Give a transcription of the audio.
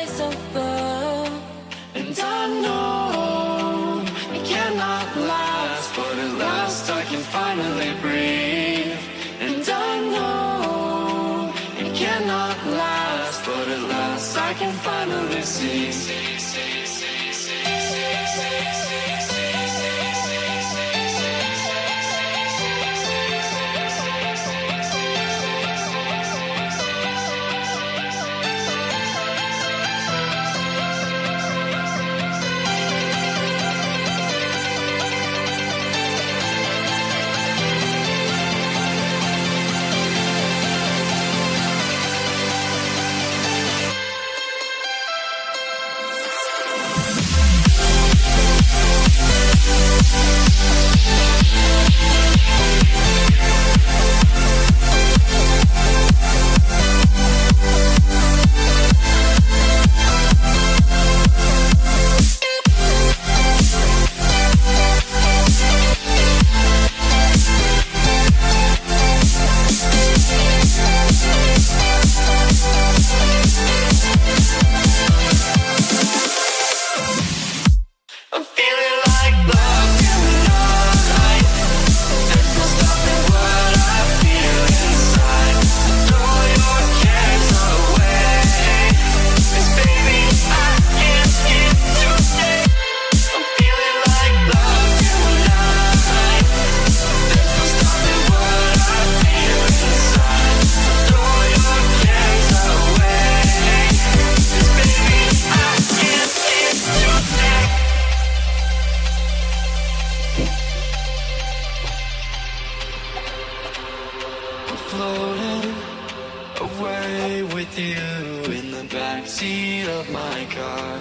place above. And I know it cannot last, but at last I can finally breathe. And I know it cannot last, but at last I can finally see. I'm feeling like love tonight. There's no stopping what I feel inside. Throw your cares away, 'cause baby I can't get to stay. I'm feeling like love tonight. There's no stopping what I feel inside. Throw your cares away, 'cause baby I can't get to stay. Floating away with you in the backseat of my car.